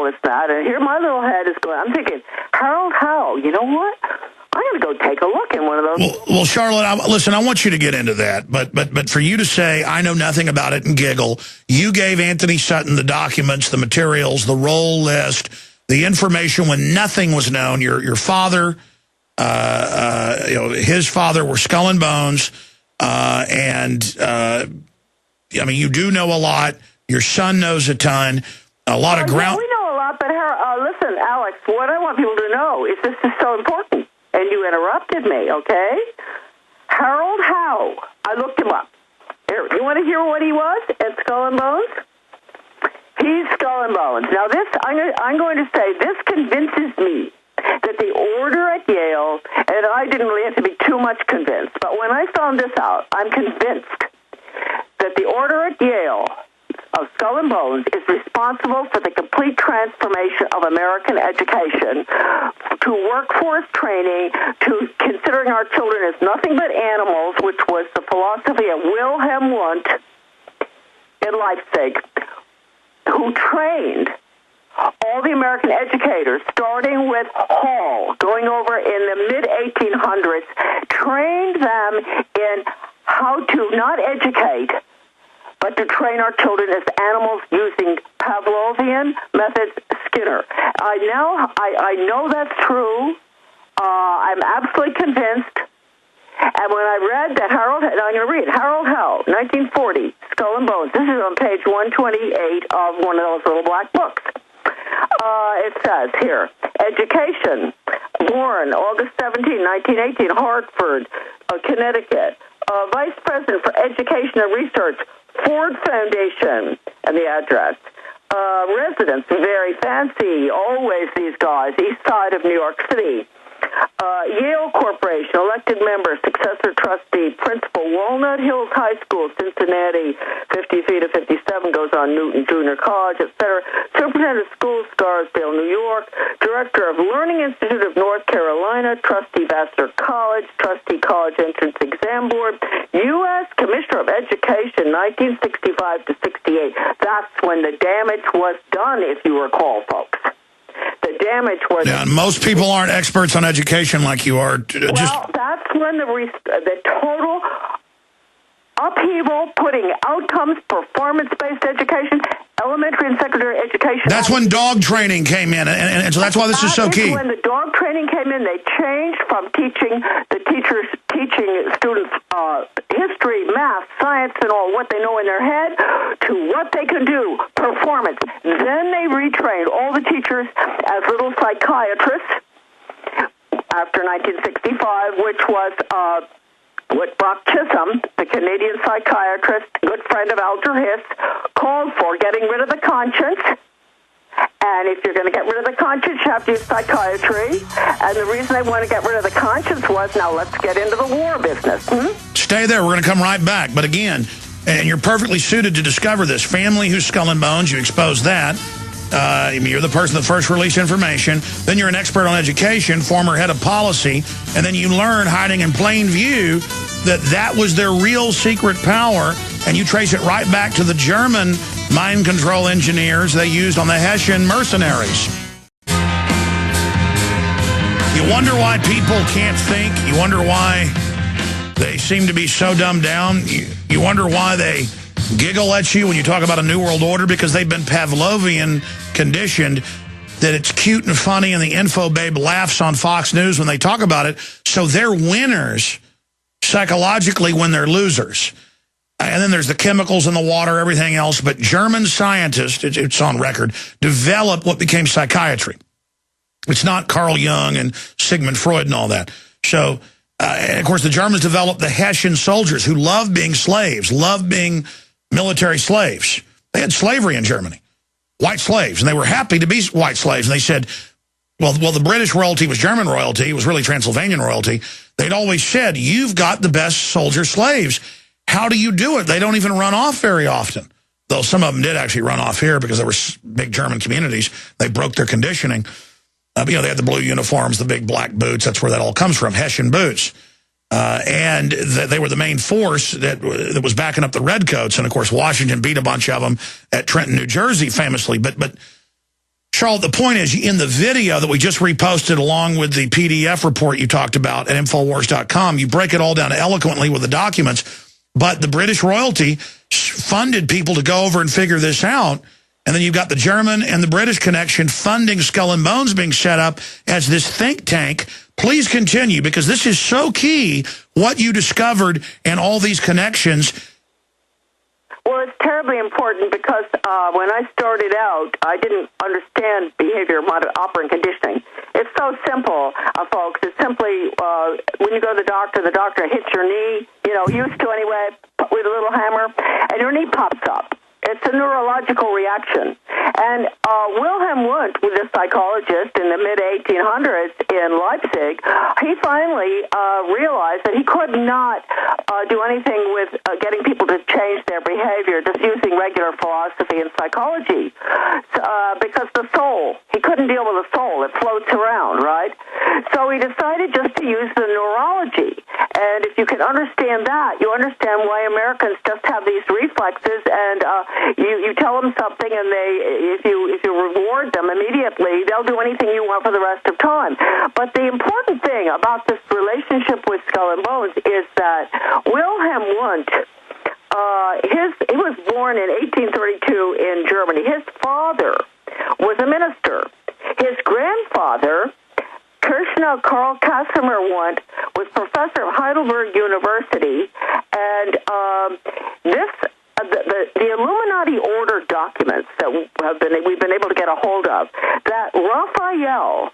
it's not. And here my little head is going, I'm thinking, Harold Howe, you know what? I'm going to go take a look in one of those. Well, Charlotte, listen, I want you to get into that. But for you to say, I know nothing about it and giggle, you gave Anthony Sutton the documents, the materials, the roll list, the information when nothing was known. Your father, his father were Skull and Bones. I mean, you do know a lot. Your son knows a ton. A lot of ground. Yeah, we know a lot, but listen, Alex, what I want people to know is this is so important. And you interrupted me, okay? Harold Howe. I looked him up. Here, you want to hear what he was at Skull and Bones? He's Skull and Bones. Now, this I'm going to say this convinces me that the order at Yale, and I didn't really have to be too much convinced, but when I found this out, I'm convinced that the order at Yale of Skull and Bones is responsible for the complete transformation of American education to workforce training, to considering our children as nothing but animals, which was the philosophy of Wilhelm Wundt in Leipzig, who trained all the American educators, starting with Hall, going over in the mid-1800s, trained them in how to not educate, but to train our children as animals using Pavlovian methods, Skinner. I know that's true. I'm absolutely convinced. And when I read that I'm going to read Harold Howe, 1940, Skull and Bones. This is on page 128 of one of those little black books. It says here, education, born August 17, 1918, Hartford, Connecticut. Vice President for Education and Research, Ford Foundation, and the address. Residence, very fancy, always these guys, east side of New York City. Yale Corporation, elected member, successor trustee, principal, Walnut Hills High School, Cincinnati, 53 to 57, goes on Newton Junior College, etc. Superintendent of Schools, Scarsdale, New York. Director of Learning Institute of North Carolina, trustee, Vassar College, trustee, College Entrance Exam Board, U.S. Commissioner of Education, 1965 to 68. That's when the damage was done, if you recall, folks. The damage was... Yeah, and most people aren't experts on education like you are. Well, that's when the total upheaval, putting outcomes, performance-based education, elementary and secondary education... That's when dog training came in, and so that's why this is so key. When the dog training came in, they changed from teaching students history, math, science, and all, what they know in their head, to what they can do, performance. Then they retrained all the teachers as little psychiatrists after 1965, which was what Brock Chisholm, the Canadian psychiatrist, good friend of Alger Hiss, called for, getting rid of the conscience. And if you're going to get rid of the conscience, you have to use psychiatry. And the reason they want to get rid of the conscience was, now let's get into the war business. Stay there. We're going to come right back. But again, and you're perfectly suited to discover this. Family Who's Skull and Bones, you expose that. You're the person that first released information. Then you're an expert on education, former head of policy. And then you learn, hiding in plain view, that was their real secret power. And you trace it right back to the German mind control engineers they used on the Hessian mercenaries. You wonder why people can't think. You wonder why they seem to be so dumbed down. You wonder why they giggle at you when you talk about a New World Order, because they've been Pavlovian conditioned that it's cute and funny and the info babe laughs on Fox News when they talk about it. So they're winners psychologically when they're losers. And then there's the chemicals in the water, everything else. But German scientists, it's on record, developed what became psychiatry. It's not Carl Jung and Sigmund Freud and all that. So, and of course, the Germans developed the Hessian soldiers who loved being slaves, loved being military slaves. They had slavery in Germany, white slaves, and they were happy to be white slaves. And they said, well, the British royalty was German royalty. It was really Transylvanian royalty. They'd always said, you've got the best soldier slaves. How do you do it? They don't even run off very often. Though some of them did actually run off here because there were big German communities. They broke their conditioning. They had the blue uniforms, the big black boots. That's where that all comes from, Hessian boots. And they were the main force that was backing up the Redcoats. And, of course, Washington beat a bunch of them at Trenton, New Jersey, famously. But Charlotte, the point is, in the video that we just reposted along with the PDF report you talked about at Infowars.com, you break it all down eloquently with the documents, but the British royalty funded people to go over and figure this out, and then you've got the German and the British connection funding Skull and Bones being set up as this think tank. Please continue, because this is so key, what you discovered and all these connections. Well, it's terribly important because when I started out, I didn't understand behavior operant conditioning. It's so simple, folks. It's simply when you go to the doctor hits your knee, used to anyway, with a little hammer, and your knee pops up. It's a neurological reaction. And Wilhelm Wundt, this psychologist in the mid-1800s in Leipzig, he finally realized that he could not do anything with getting people to change their behavior just using regular philosophy and psychology. Because the soul, he couldn't deal with the soul. It floats around, right? So he decided just to use the neurology. And if you can understand that, you understand why Americans just have these reflexes, and you tell them something, and if you reward them immediately, they'll do anything you want for the rest of time. But the important thing about this relationship with Skull and Bones is that Wilhelm Wundt, he was born in 1832 in Germany. His father was a minister. His grandfather, Kirchner Karl Casimir Wundt, was professor of Heidelberg University, and the Illuminati order documents that we've been able to get a hold of, that Raphael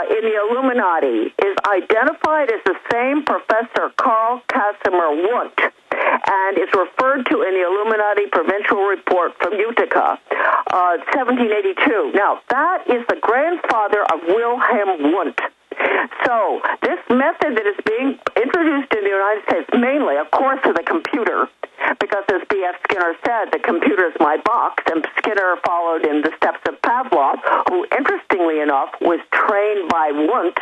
in the Illuminati is identified as the same Professor Karl Casimir Wundt, and is referred to in the Illuminati Provincial Report from Utica, 1782. Now, that is the grandfather of Wilhelm Wundt. So this method that is being introduced in the United States, mainly, of course, to the computer, because as B.F. Skinner said, the computer is my box, and Skinner followed in the steps of Pavlov, who, interestingly enough, was trained by Wundt,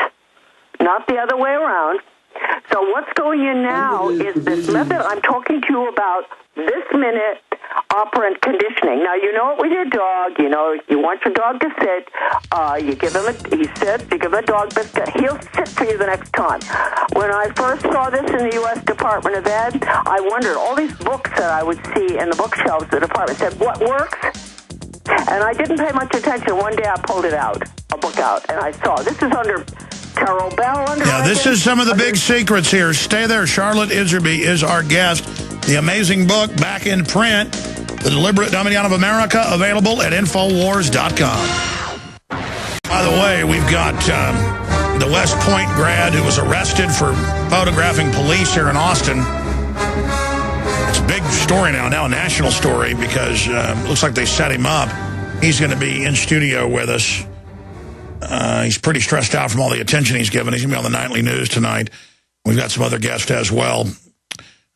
not the other way around. So what's going in now is this method I'm talking to you about this minute, operant conditioning. Now, you know it with your dog. You want your dog to sit. You give him he sits, you give him a dog biscuit. He'll sit for you the next time. When I first saw this in the U.S. Department of Ed, I wondered, all these books that I would see in the bookshelves of the department said, what works? And I didn't pay much attention. One day I pulled a book out, and I saw, this is under Carol Bell. Yeah, this is some of the big secrets here. Stay there. Charlotte Iserbyt is our guest. The amazing book, back in print, The Deliberate Dumbing Down of America, available at Infowars.com. By the way, we've got the West Point grad who was arrested for photographing police here in Austin. It's a big story now a national story, because it looks like they set him up. He's going to be in studio with us. He's pretty stressed out from all the attention he's given. He's going to be on the nightly news tonight. We've got some other guests as well.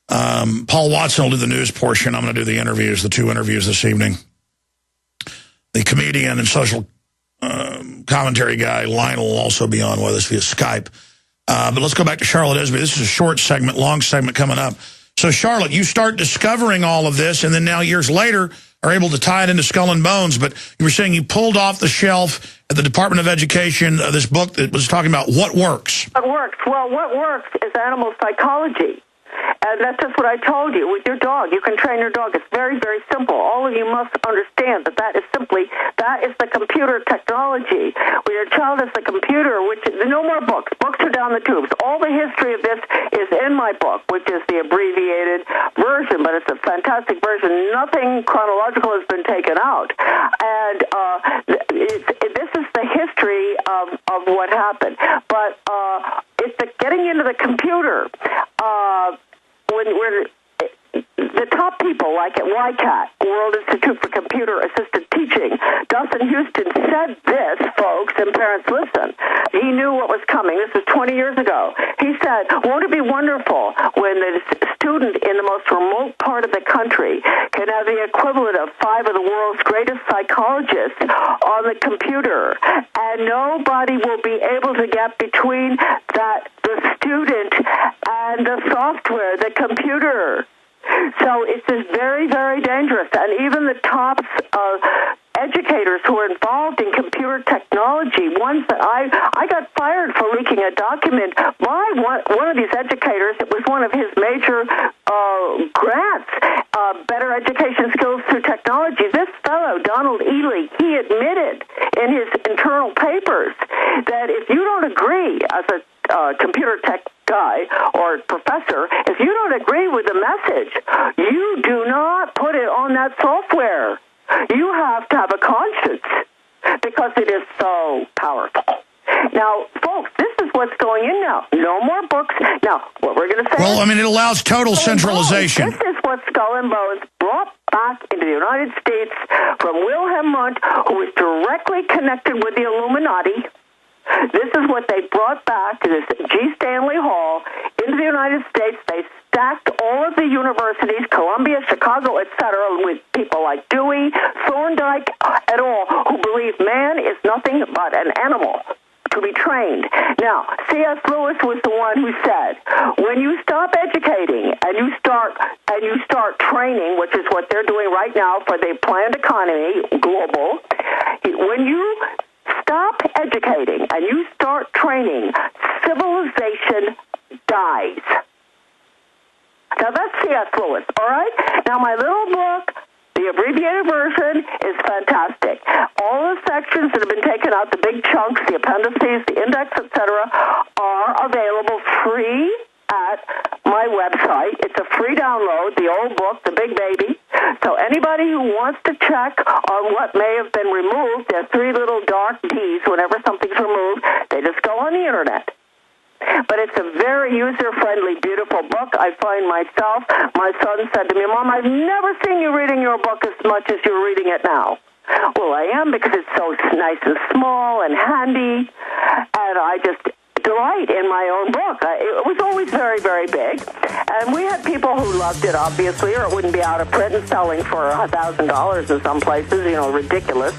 Paul Watson will do the news portion. I'm going to do the interviews, the two interviews this evening. The comedian and social commentary guy, Lionel, will also be on with us via Skype. But let's go back to Charlotte Iserbyt. This is a short segment, long segment coming up. So, Charlotte, you start discovering all of this, and then now years later are able to tie it into Skull and Bones. But you were saying you pulled off the shelf at the Department of Education this book that was talking about what works. What works? Well, what works is animal psychology. And that's just what I told you with your dog. You can train your dog. It's very, very simple. All of you must understand that is the computer technology. When your child is the computer, no more books. Books are down the tubes. All the history of this is in my book, which is the abbreviated version, but it's a fantastic version. Nothing chronological has been taken out. And this is the history of what happened. But it's getting into the computer. When the top people, like at WICAT, World Institute for Computer Assisted Teaching, Dustin Houston said this, folks, and parents, listen. He knew what was coming. This was 20 years ago. He said, won't it be wonderful when the student in the most remote part of the country can have the equivalent of 5 of the world's greatest psychologists on the computer, and nobody will be able to get between the student and the software, the computer. So it's just very, very dangerous. And even the top educators who are involved in computer technology, ones that I got fired for leaking a document by one of these educators. It was one of his major grants, Better Education Skills Through Technology. This fellow, Donald Ely, he admitted in his internal papers that if you don't agree as a computer tech guy or professor, if you don't agree with the message, you do not put it on that software. You have to have a conscience because it is so powerful. Now, folks, this is what's going in now. No more books. Now, what we're going to say... Well, I mean, it allows total centralization. This is what Skull and Bones brought back into the United States from Wilhelm Wundt, who was directly connected with the Illuminati. This is what they brought back to this G. Stanley Hall into the United States. They stacked all of the universities, Columbia, Chicago, etc., with people like Dewey, Thorndike, et al., who believe man is nothing but an animal to be trained. Now, C.S. Lewis was the one who said, when you stop educating and you start training, which is what they're doing right now for the planned economy, global, when you stop educating and you start training, civilization dies. Now, that's C.S. Lewis, all right? Now, my little book, the abbreviated version, is fantastic. All the sections that have been taken out, the big chunks, the appendices, the index, etc., are available free at my website. It's a free download, the old book, the big baby. So anybody who wants to check on what may have been removed, there's 3 little dark D's whenever something's removed, they just go on the internet. But it's a very user-friendly, beautiful book. I find myself, my son said to me, Mom, I've never seen you reading your book as much as you're reading it now. Well, I am, because it's so nice and small and handy, and I just delight in my own book. It was always very, very big, and we had people who loved it, obviously, or it wouldn't be out of print and selling for $1,000 in some places, ridiculous,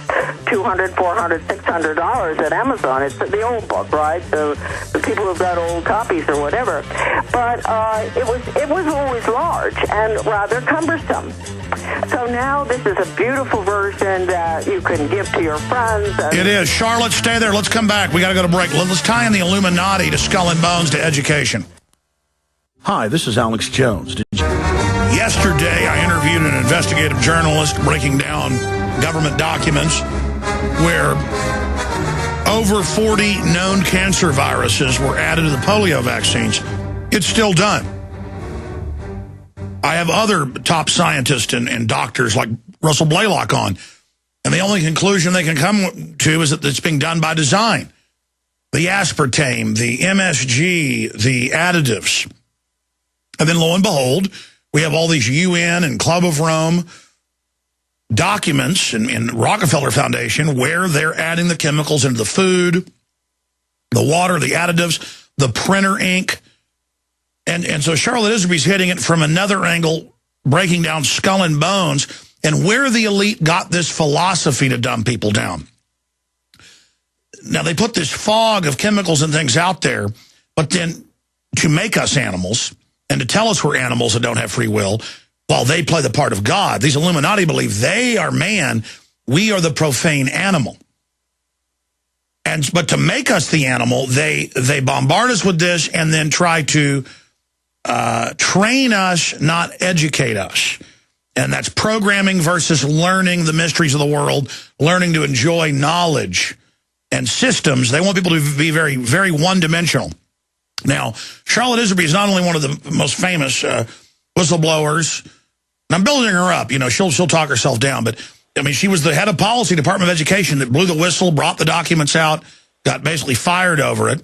$200, $400, $600 at Amazon. It's the old book, right? So the people who've got old copies or whatever. But it was always large and rather cumbersome. So now this is a beautiful version that you can give to your friends. It is. Charlotte, stay there. Let's come back. We got to go to break. Let's tie in the Illuminati to Skull and Bones to education. Hi, this is Alex Jones. Yesterday, I interviewed an investigative journalist breaking down government documents where over 40 known cancer viruses were added to the polio vaccines. It's still done. I have other top scientists and doctors like Russell Blaylock on, and the only conclusion they can come to is that it's being done by design. The aspartame, the MSG, the additives. And then lo and behold, we have all these UN and Club of Rome documents and Rockefeller Foundation where they're adding the chemicals into the food, the water, the additives, the printer ink. And so Charlotte Iserbyt's hitting it from another angle, breaking down Skull and Bones, and where the elite got this philosophy to dumb people down. Now, they put this fog of chemicals and things out there, but then to make us animals and to tell us we're animals that don't have free will, while they play the part of God, these Illuminati believe they are man, we are the profane animal. But to make us the animal, they bombard us with this and then try to train us, not educate us. And that's programming versus learning the mysteries of the world, learning to enjoy knowledge and systems. They want people to be very, very one-dimensional. Now, Charlotte Iserbyt is not only one of the most famous whistleblowers, and I'm building her up. She'll talk herself down, but I mean, she was the head of policy, Department of Education, that blew the whistle, brought the documents out, got basically fired over it.